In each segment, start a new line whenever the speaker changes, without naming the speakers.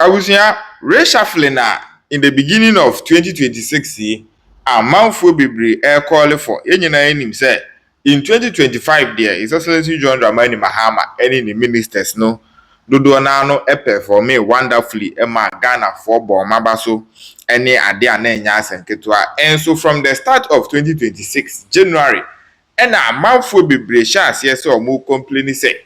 Abusia reshuffle na in the beginning of 2026 amanfo bebre call for enyina enim say in 2025 there His Excellency John Dramani Mahama any the ministers no dodo na no perform wonderfully ma Ghana for bomaba so any ade ana enya asenketua. And so from the start of 2026 January ena amanfo bebre sha ase say omo complain say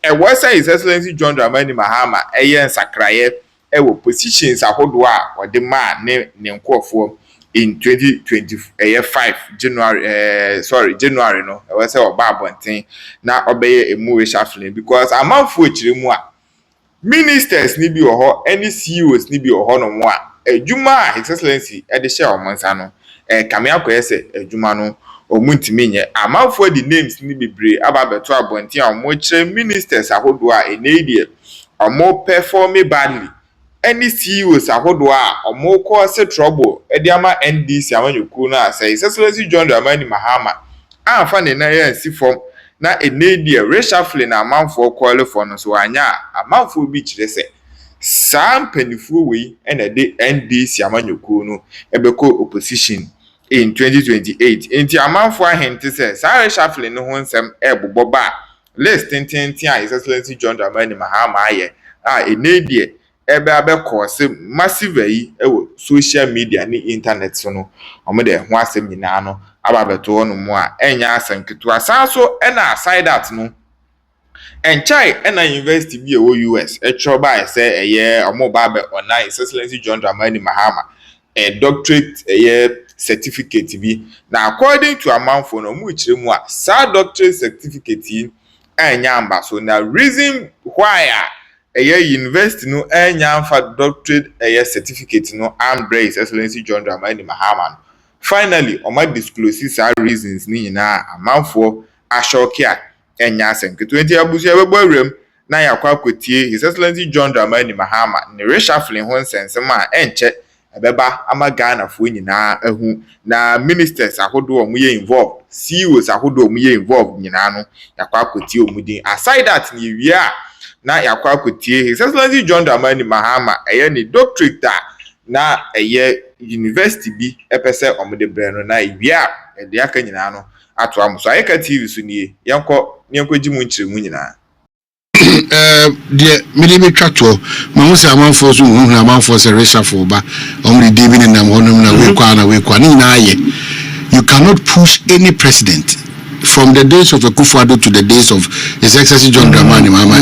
was His Excellency John Dramani Mahama sakraye ewo positions ahodo a ode ma ne nkofo in 2025 January no was say oba abonten na obeye emu reshuffling because amanfo chiremu a ministers ni bi oho any CEOs ni bi oho no mo a adwuma His Excellency de share omonsa no kame akoyese adwuma no omuntimi nye amanfo di names ni bebre ababeto abonten a mo kire ministers ahodo a enedie omo perform badly any CEOs ahodo a omo cause trouble ediama NDC amanyuku na say His Excellency John Dramani Mahama amfa ne na yansi form na enedie reshuffling na amanfo call for no so anya amanfo bi kire say sam panifu we na de NDC amanyuku no ebeko opposition in 2028 enti amanfo ahente say sa reshuffling no ho nsem ebobo ba list tintin a His Excellency John Dramani Mahama aye enedie ebe cause massive ewo social media ni internet so no omo de ho asem nyina no ababeto no mo a enya asanketo asanso na aside that no enchai na university bi ewo US etroba say omo ba be ona His Excellency John Dramani Mahama doctorate certificate bi na according to amanfo no mu chire mu a sa doctorate certificate enya amba so na reason why university no enya amfa doctorate certificate no ambre His Excellency John Dramani Mahama finally oma disclose sa reasons ni nyina amanfo ashokia enya asenketo enti abusu ebebo awrem na yakwa akotie His Excellency John Dramani Mahama ne reshuffling ho nsensem a enche ebeba ama Ghana fo nyina ahu na ministers ahodo omuye involved CEOs ahodo omuye involved nyina no yakwa akotie omudin aside that ni wia na yakwa akotie His Excellency John Dramani Mahama ni doctorate na university bi epese omode breno na wia de aka nyina no ato amuso ayeka TV so nie yenko gimu nchiremu nyina
de me twato ma ho se amanfo so hu amanfo se reshuffle ba omri David na honum na we kwa ni na aye. You cannot push any president from the days of Akufo-Addo to the days of His Excellency John Dramani Mahama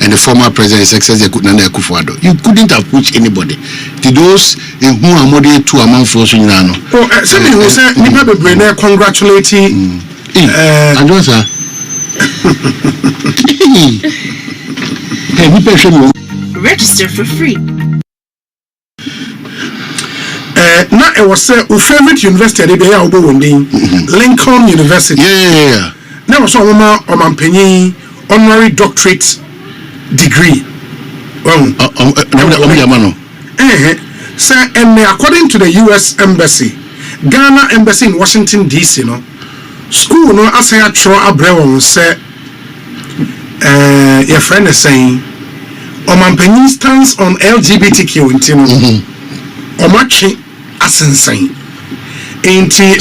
and the former president His Excellency Akufo-Addo. You couldn't have pushed anybody. To those who are moderate to amanfo so nyina no
say me say nipa be brene congratulate
Adonsa
Register for free.
Na it was say favorite university dey here obo wondin Lincoln University.
Yeah.
Na was so omampanyin honorary doctorate degree. Sir, and according to the US Embassy, Ghana Embassy in Washington DC, no school no as I try abrew say your friend is saying omampanyin stands on LGBTQ intino. Omachi asensan enti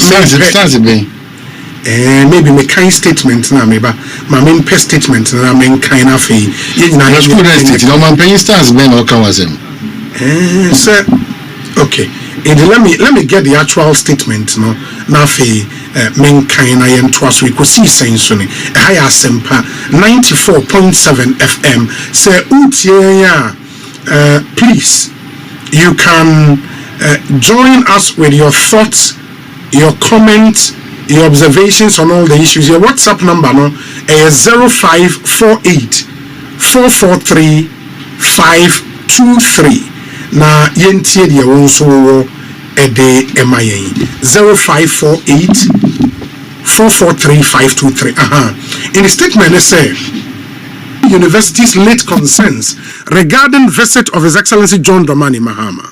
maybe me kind statement na meba ma main pest statement na main kind of
na school state no man paying stars men o kan wasem
sir okay and let me get the actual statement no na fe main kind I am twice we could see saying so ni higher sempa 94.7 FM say utie ya please you can join us with your thoughts, your comments, your observations on all the issues. Your WhatsApp number no is 0548 443 523. Na yentie dia wonso ede emayen 0548 443 523. In the statement it said university's late concerns regarding visit of His Excellency John Dramani Mahama.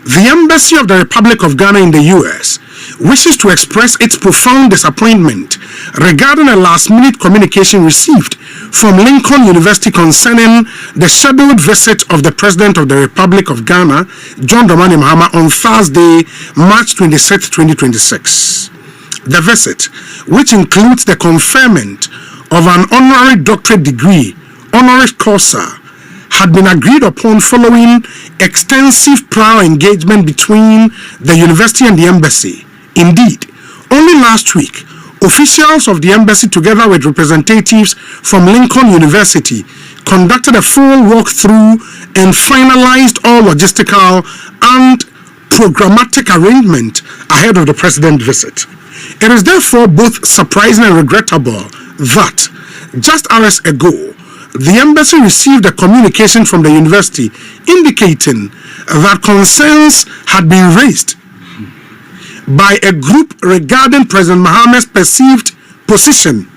The Embassy of the Republic of Ghana in the US wishes to express its profound disappointment regarding a last-minute communication received from Lincoln University concerning the scheduled visit of the President of the Republic of Ghana, John Dramani Mahama, on Thursday, March 26, 2026. The visit, which includes the conferment of an honorary doctorate degree, honoris causa, had been agreed upon following extensive prior engagement between the university and the embassy. Indeed, only last week, officials of the embassy, together with representatives from Lincoln University, conducted a full walkthrough and finalized all logistical and programmatic arrangement ahead of the president's visit. It is therefore both surprising and regrettable that, just hours ago, the embassy received a communication from the university indicating that concerns had been raised by a group regarding President Mahama's perceived position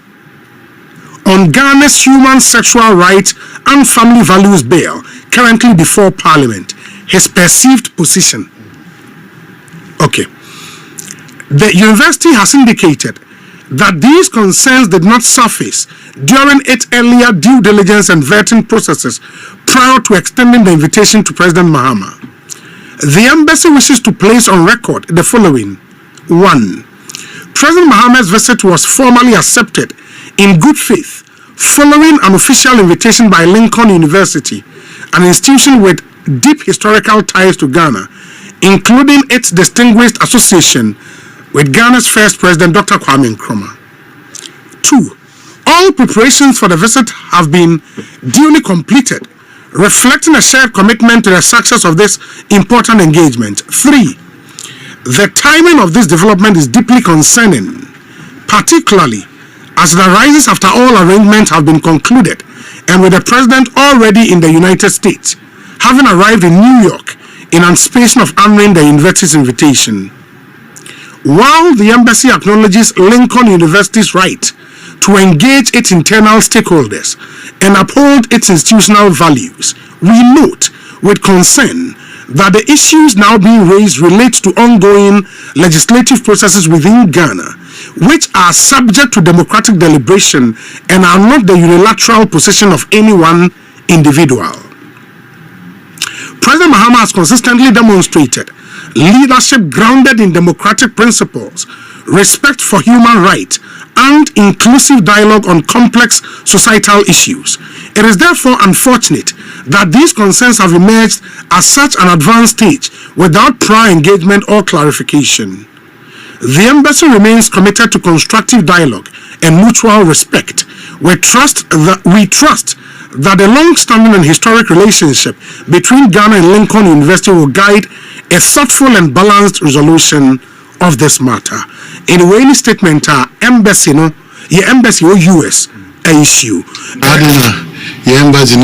on Ghana's Human Sexual Rights and Family Values Bill currently before Parliament. His perceived position. Okay. The university has indicated that these concerns did not surface during its earlier due diligence and vetting processes prior to extending the invitation to President Mahama. The embassy wishes to place on record the following. 1. President Mahama's visit was formally accepted in good faith following an official invitation by Lincoln University, an institution with deep historical ties to Ghana, including its distinguished association with Ghana's first president, Dr. Kwame Nkrumah. 2. All preparations for the visit have been duly completed, reflecting a shared commitment to the success of this important engagement. 3. The timing of this development is deeply concerning, particularly as it arises after all arrangements have been concluded and with the president already in the United States, having arrived in New York in anticipation of honoring the university's invitation. While the embassy acknowledges Lincoln University's right to engage its internal stakeholders and uphold its institutional values, we note with concern that the issues now being raised relate to ongoing legislative processes within Ghana, which are subject to democratic deliberation and are not the unilateral position of any one individual. President Mahama has consistently demonstrated leadership grounded in democratic principles, respect for human rights, and inclusive dialogue on complex societal issues. It is therefore unfortunate that these concerns have emerged at such an advanced stage without prior engagement or clarification. The embassy remains committed to constructive dialogue and mutual respect. We trust that the long-standing and historic relationship between Ghana and Lincoln University will guide a thoughtful and balanced resolution of this matter. In any statement, embassy no, your embassy or US issue.
Your embassy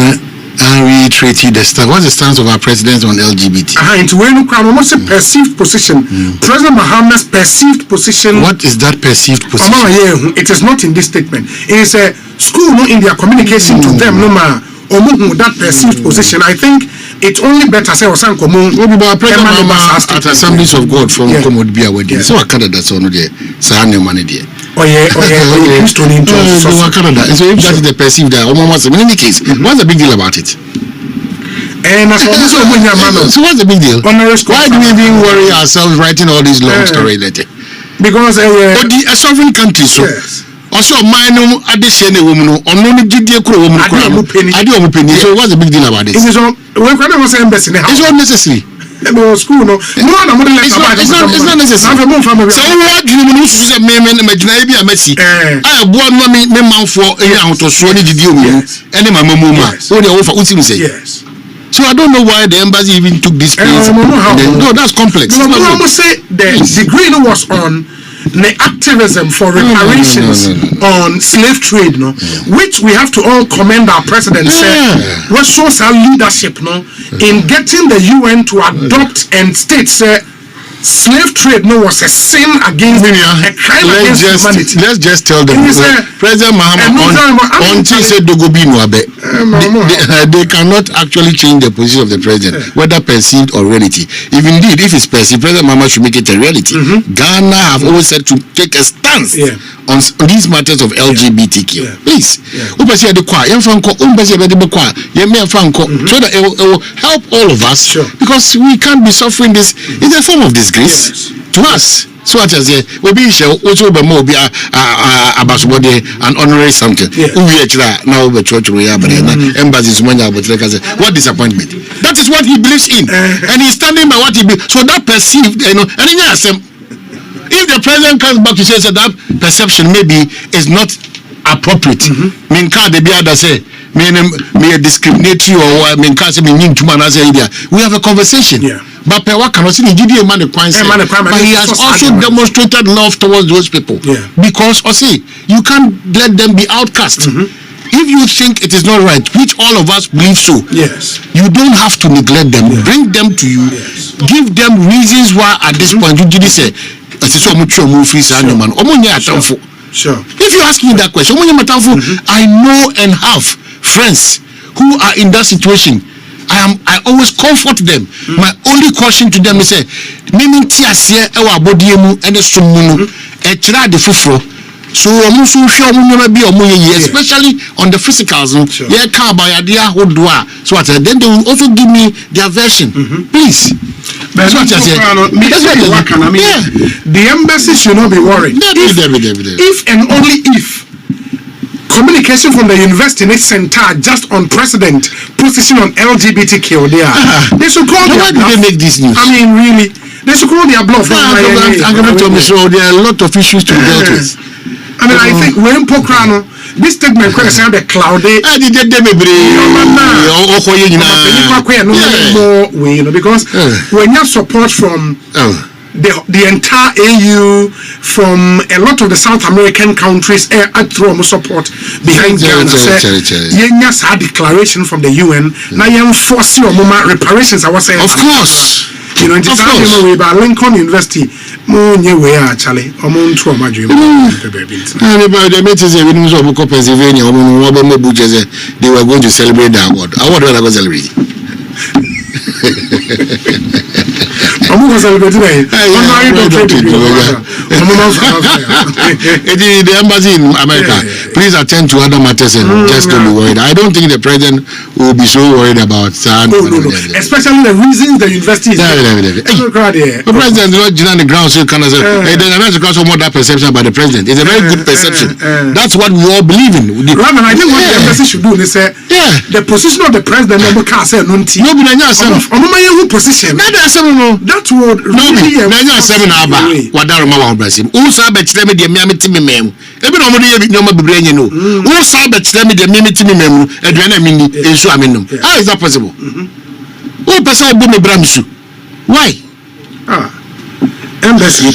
reiterated the stance. What's the stance of our president on LGBT?
Into when you come, almost a perceived position. President Mahama's perceived position.
What is that perceived position?
It is not in this statement. It is a school no in their communication to them no ma that perceived position. I think it's only better say Osan Komo.
What about President Mahama at Assemblies of God from Komod Bia wedding? So Canada so no there. Sahane money there.
So if
that is the perceived in any case, what's the big deal about it? So what's the big deal? Why do we even worry ourselves writing all these long story letter?
Because
a sovereign country so also minor addition woman or no GD woman. So what's the big deal about this?
It's
not necessary.
School no it's not necessary.
So what do you say imagine a Messi? I have one me man for to so any video any my mama so they offer say
yes.
So I don't know why the embassy even took this place. No, that's complex.
No, I must say the degree was on the activism for reparations on slave trade, which we have to all commend our president. What shows our leadership, in getting the UN to adopt and state slave trade was a sin against a crime against humanity.
Let's just tell them President Mahama until said they cannot actually change the position of the president, whether perceived or reality. If it's perceived, President Mahama should make it a reality. Ghana have always said to take a stance on these matters of LGBTQ. Please, so that it will help all of us, because we can't be suffering this. It's a form of disgrace to us. So what I say, we be also be more be abasubode and honorary something. Now we church we have embassies money about what disappointment. That is what he believes in, and he's standing by what he believes. So that perceived, and if the president comes back to say that perception maybe is not appropriate, mean can't be other say me discriminatory or mean can't say me we have a conversation. But Pewa cannot see the man the coin, but he has also demonstrated love towards those people. Because you can't let them be outcast. If you think it is not right, which all of us believe so, you don't have to neglect them. Bring them to you, give them reasons why at this point you did say if you ask me that question, I know and have friends who are in that situation. I always comfort them. My only caution to them is say, especially on the physicals. So then they will also give me their version. Please. That's what I said.
The embassy should not be worried. If and only if communication from the university next center just on president position on LGBTQ they should call
why did they make this news?
I mean, really, they should call their bluff.
I'm going to tell you, so there are a lot of issues to deal with.
I mean, I think when Pokrano, this statement could have the cloudy. Because when you have support from the entire AU, from a lot of the South American countries, through support behind Ghana. Yes, a declaration from the UN. Now you enforce your reparations. I was saying,
of course.
You know, in the way by Lincoln University, more new way actually.
The Pennsylvania, they were going to celebrate the award. Award when I go celebrate.
I'm going to celebrate today.
The embassy in America, please attend to other matters and just don't be worried. I don't think the president will be so worried about that.
No. Especially the reasons the university is
the president is not on the ground, so you cannot say that perception about the president. It's a very good perception. That's what we all believe in.
Rather, I think what the embassy should do is say the position of the president can't say no position. That would really
what that remember Brazil. Also, I bet them the Miami mem. Every no Who saw bet them the Miami mem, Adriana Mini, and so I mean, how is that possible? Who person boom Bramsu? Why?
Embassy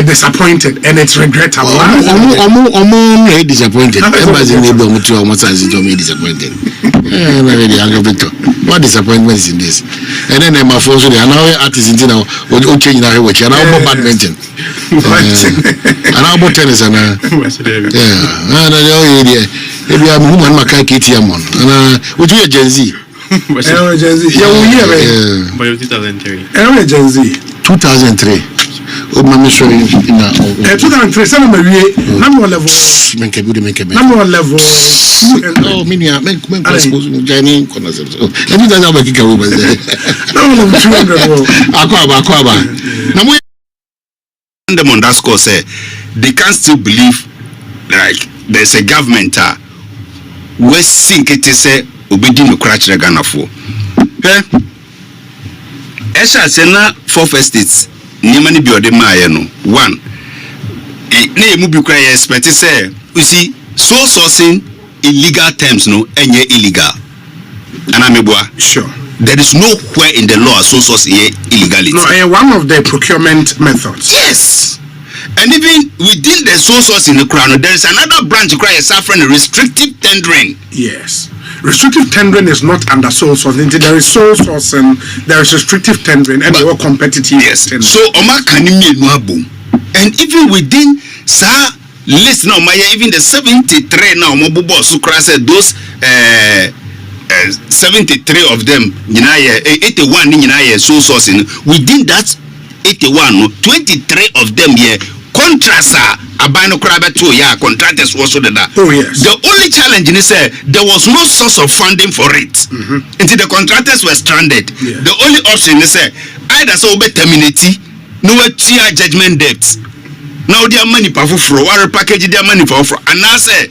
disappointed and it's regrettable.
Disappointed. Embassy disappointed. What disappointment is in this? And then my phone so now artists in now will change now watch and now badminton. And now about tennis and maybe I'm woman Makai Kitiamon. And what you Gen Z?
Gen Z. Yeah,
2003. Gen Z. 2003. Oh, Mammy, sorry.
2003. Some of number level. Number level.
Oh, Minia, make Jenny. Let me tell you Aquaba. Now, them on that score say they can still believe like there's a government we think it is a obedient to crash the Ghana for. Esha Sena 4 first states. Nimani biode no one na mu bi kwa expect say you see so sourcing illegal terms no enye illegal anamebua
sure
there is nowhere in the law so source illegality
no one of the procurement methods
yes and even within the so source in the crown there is another branch cry suffering restrictive tendering
yes restrictive tendering is not under sole source. There is sole source and there is restrictive tendering and there are competitive.
Yes.
Tendering.
So Oma Kanimi Nuabu. And even within list now, even the 73 now, Mobubo Sukra said those 73 of them, 81 in sole source. Within that 81, 23 of them here. Contractors contractors also did that.
Oh yes.
The only challenge is there was no source of funding for it. Until the contractors were stranded.
Yeah.
The only option is either so be terminate, no tier judgment debts. Now their money for or package their money for and now say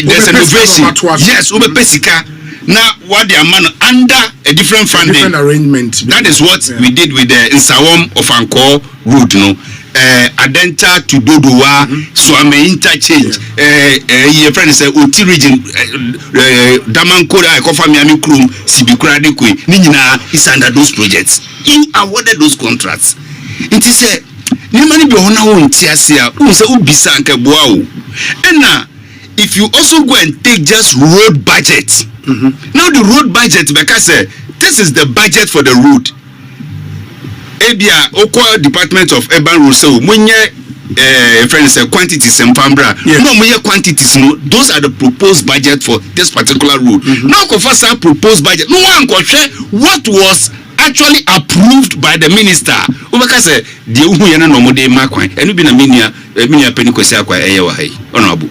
there's an innovation. Yes, ube pesika. Now what they are man under a different funding.
Different arrangement.
That is what we did with the Insawam of Anko route, Adenta to Dodowa, Swame interchange. Your friend is Uti region, Damankoda, Kofa Miami Krum, Sibikura Dekwe, Nina is under those projects. He awarded those contracts. It is a Nimani Behona won Tiasia, Usa Ubisanka Boao. And now, if you also go and take just road budget, now the road budget, because this is the budget for the road. Ebia Okwa Department of Urban Roads so munye friends quantities and pambra no munye quantities no those are the proposed budget for this particular road. Now confirm proposed budget no one go share what was actually approved by the minister. Obeka say the uhu ye na no mode makwan enu bi na minia penikosi akwa eyewa hai honorable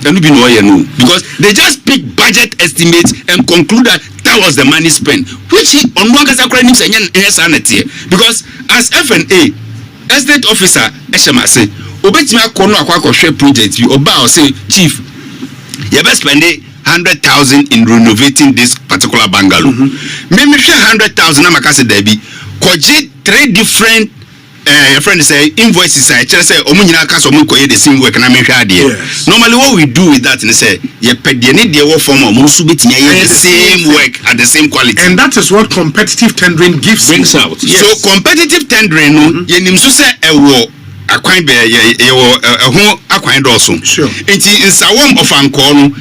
enu bi no ye no because they just pick budget estimates and conclude that that was the money spent, which on one case because as FNA, estate officer, Eshema say, Obetima Kono Aqua share project, you obey say, Chief, you best spend 100,000 in renovating this particular bungalow. Maybe share 100,000, I'm a Debbie, Koji 3 different your friend say invoices I just say omunyina ka so mo koye the same work na me hwa de. Normally what we do with that is say ye pede ne de wo form mo so betimi the same work at the same quality.
And that is what competitive tendering brings out.
Yes. So competitive tendering no ye nim so say ewo akwan be ye wo ho akwan do so.
Sure.
Enti insawom of anko no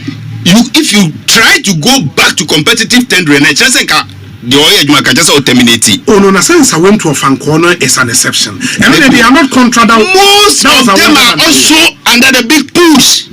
if you try to go back to competitive tendering na just say the oil you can just terminate.
Oh no, na sense I went to a fan corner is an exception. And they are not contracted.
Most of them are also under the big push.